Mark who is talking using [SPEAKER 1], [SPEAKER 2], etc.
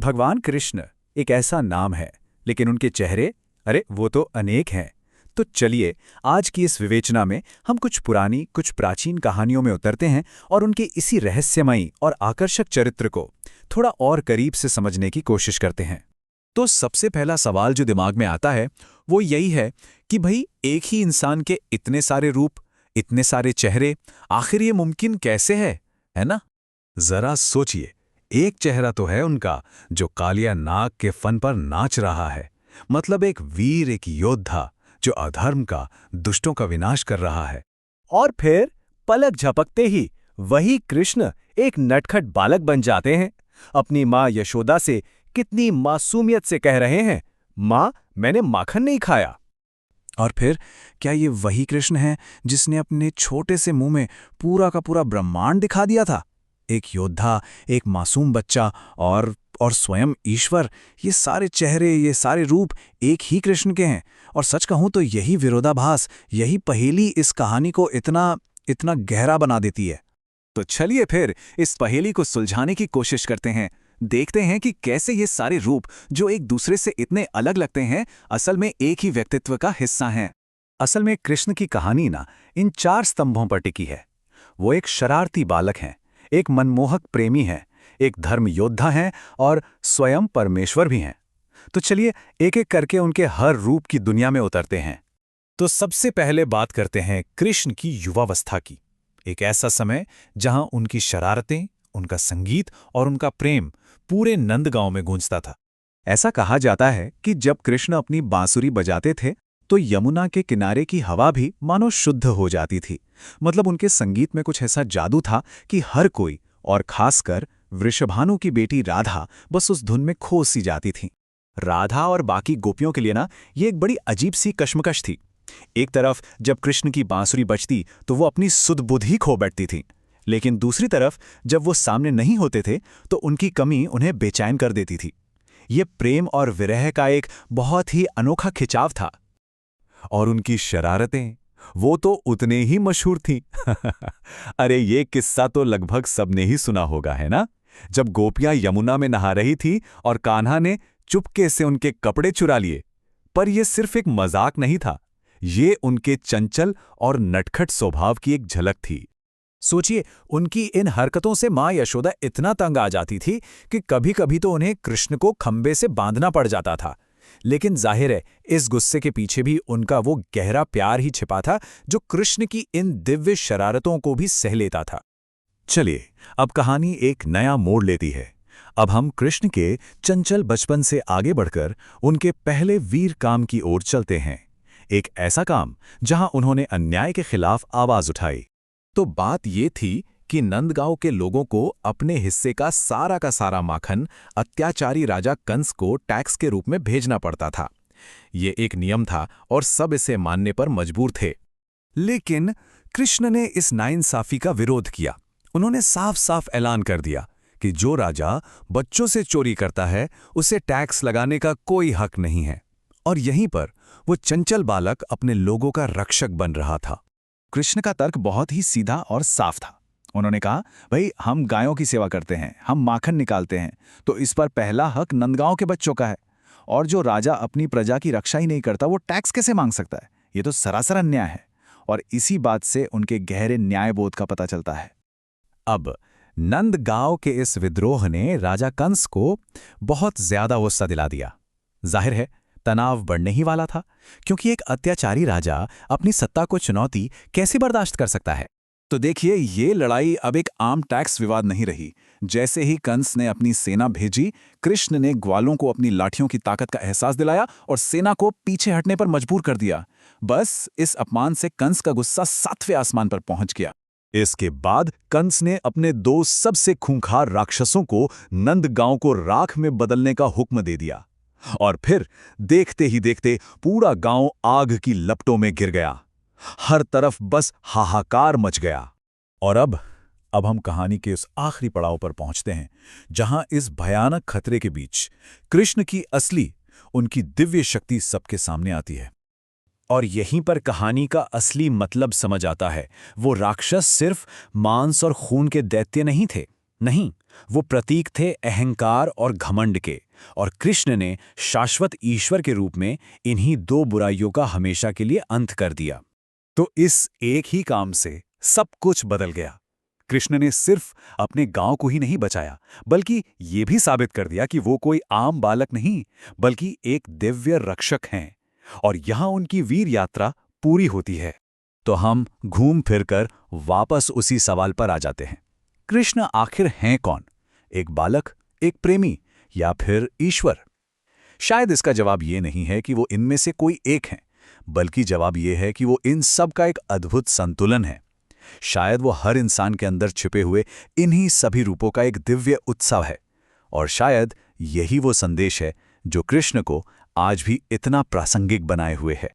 [SPEAKER 1] भगवान कृष्ण एक ऐसा नाम है, लेकिन उनके चेहरे, अरे वो तो अनेक हैं। तो चलिए, आज की इस विवेचना में हम कुछ पुरानी, कुछ प्राचीन कहानियों में उतरते हैं और उनके इसी रहस्यमयी और आकर्षक चरित्र को थोड़ा और करीब से समझने की कोशिश करते हैं। तो सबसे पहला सवाल जो दिमाग में आता है वो यही है कि भाई, एक ही इंसान के इतने सारे रूप, इतने सारे चेहरे, आखिर ये मुमकिन कैसे है ना? जरा सोचिए, एक चेहरा तो है उनका जो कालिया नाग के फन पर नाच रहा है, मतलब एक वीर, एक योद्धा जो अधर्म का, दुष्टों का विनाश कर रहा है।
[SPEAKER 2] और फिर पलक झपकते ही वही कृष्ण एक नटखट बालक बन जाते हैं। अपनी माँ यशोदा से कितनी मासूमियत से कह रहे हैं, माँ मैंने माखन नहीं खाया।
[SPEAKER 1] और फिर क्या ये वही कृष्ण है जिसने अपने छोटे से मुंह में पूरा का पूरा ब्रह्मांड दिखा दिया था? एक योद्धा, एक मासूम बच्चा और स्वयं ईश्वर, ये सारे चेहरे, ये सारे रूप एक ही कृष्ण के हैं। और सच कहूं तो यही विरोधाभास, यही पहेली इस कहानी को इतना इतना गहरा बना देती है। तो चलिए फिर इस पहेली को सुलझाने की कोशिश करते हैं। देखते हैं कि कैसे ये सारे रूप जो एक दूसरे से इतने अलग लगते हैं, असल में एक ही व्यक्तित्व का हिस्सा हैं। असल में कृष्ण की कहानी ना इन 4 स्तंभों पर टिकी है। वो एक शरारती बालक हैं, एक मनमोहक प्रेमी हैं, एक धर्म योद्धा हैं और स्वयं परमेश्वर भी हैं। तो चलिए एक एक करके उनके हर रूप की दुनिया में उतरते हैं। तो सबसे पहले बात करते हैं कृष्ण की युवावस्था की। एक ऐसा समय जहां उनकी शरारतें, उनका संगीत और उनका प्रेम पूरे नंदगांव में गूंजता था। ऐसा कहा जाता है कि जब कृष्ण अपनी बांसुरी बजाते थे तो यमुना के किनारे की हवा भी मानो शुद्ध हो जाती थी। मतलब उनके संगीत में कुछ ऐसा जादू था कि हर कोई, और खासकर वृषभानु की बेटी राधा, बस उस धुन में खो सी जाती थी। राधा और बाकी गोपियों के लिए ना ये एक बड़ी अजीब सी कश्मकश थी। एक तरफ जब कृष्ण की बांसुरी बजती तो वो अपनी सुध बुध ही खो बैठती थी, लेकिन दूसरी तरफ जब वो सामने नहीं होते थे तो उनकी कमी उन्हें बेचैन कर देती थी। ये प्रेम और विरह का एक बहुत ही अनोखा खिंचाव था। और उनकी शरारतें, वो तो उतने ही मशहूर थीं। अरे ये किस्सा तो लगभग सबने ही सुना होगा, है ना? जब गोपियां यमुना में नहा रही थी और कान्हा ने चुपके से उनके कपड़े चुरा लिए। पर यह सिर्फ एक मजाक नहीं था, ये उनके चंचल और नटखट स्वभाव की एक झलक थी। सोचिए, उनकी इन हरकतों से मां यशोदा इतना तंग आ जाती थी कि कभी-कभी तो उन्हें कृष्ण को खंबे से बांधना पड़ जाता था। लेकिन जाहिर है, इस गुस्से के पीछे भी उनका वो गहरा प्यार ही छिपा था जो कृष्ण की इन दिव्य शरारतों को भी सह लेता था। चलिए, अब कहानी एक नया मोड़ लेती है। अब हम कृष्ण के चंचल बचपन से आगे बढ़कर उनके पहले वीर काम की ओर चलते हैं। एक ऐसा काम जहां उन्होंने अन्याय के खिलाफ आवाज उठाई। तो बात ये थी कि नंदगांव के लोगों को अपने हिस्से का सारा माखन अत्याचारी राजा कंस को टैक्स के रूप में भेजना पड़ता था। ये एक नियम था और सब इसे मानने पर मजबूर थे। लेकिन कृष्ण ने इस नाइंसाफी का विरोध किया। उन्होंने साफ साफ ऐलान कर दिया कि जो राजा बच्चों से चोरी करता है उसे टैक्स लगाने का कोई हक नहीं है। और यहीं पर वो चंचल बालक अपने लोगों का रक्षक बन रहा था। कृष्ण का तर्क बहुत ही सीधा और साफ था। उन्होंने कहा, भाई हम गायों की सेवा करते हैं, हम माखन निकालते हैं, तो इस पर पहला हक नंदगांव के बच्चों का है। और जो राजा अपनी प्रजा की रक्षा ही नहीं करता वो टैक्स कैसे मांग सकता है? ये तो सरासर अन्याय है। और इसी बात से उनके गहरे न्यायबोध का पता चलता है। अब नंदगांव के इस विद्रोह ने राजा कंस को बहुत ज्यादा गुस्सा दिला दिया। जाहिर है, तनाव बढ़ने ही वाला था, क्योंकि एक अत्याचारी राजा अपनी सत्ता को चुनौती कैसे बर्दाश्त कर सकता है? तो देखिए, ये लड़ाई अब एक आम टैक्स विवाद नहीं रही। जैसे ही कंस ने अपनी सेना भेजी, कृष्ण ने ग्वालों को अपनी लाठियों की ताकत का एहसास दिलाया और सेना को पीछे हटने पर मजबूर कर दिया। बस इस अपमान से कंस का गुस्सा 7वें आसमान पर पहुंच गया। इसके बाद कंस ने अपने 2 सबसे खूंखार राक्षसों को नंदगांव को राख में बदलने का हुक्म दे दिया। और फिर देखते ही देखते पूरा गांव आग की लपटों में गिर गया। हर तरफ बस हाहाकार मच गया। और अब हम कहानी के उस आखिरी पड़ाव पर पहुंचते हैं जहां इस भयानक खतरे के बीच कृष्ण की असली, उनकी दिव्य शक्ति सबके सामने आती है। और यहीं पर कहानी का असली मतलब समझ आता है। वो राक्षस सिर्फ मांस और खून के दैत्य नहीं थे, नहीं, वो प्रतीक थे अहंकार और घमंड के, और कृष्ण ने शाश्वत ईश्वर के रूप में इन्हीं दो बुराइयों का हमेशा के लिए अंत कर दिया।
[SPEAKER 3] तो इस एक ही काम से सब कुछ बदल गया। कृष्ण ने सिर्फ अपने गांव को ही नहीं बचाया, बल्कि ये भी साबित कर दिया कि वो कोई आम बालक नहीं, बल्कि एक दिव्य रक्षक हैं। और यहां उनकी वीर यात्रा पूरी होती है।
[SPEAKER 1] तो हम घूम फिरकर वापस उसी सवाल पर आ जाते हैं, कृष्ण आखिर हैं कौन? एक बालक, एक प्रेमी, या फिर ईश्वर? शायद इसका जवाब ये नहीं है कि वो इनमें से कोई एक है, बल्कि जवाब ये है कि वो इन सब का एक अद्भुत संतुलन है। शायद वो हर इंसान के अंदर छिपे हुए इन्हीं सभी रूपों का एक दिव्य उत्सव है। और शायद यही वो संदेश है जो कृष्ण को आज भी इतना प्रासंगिक बनाए हुए है।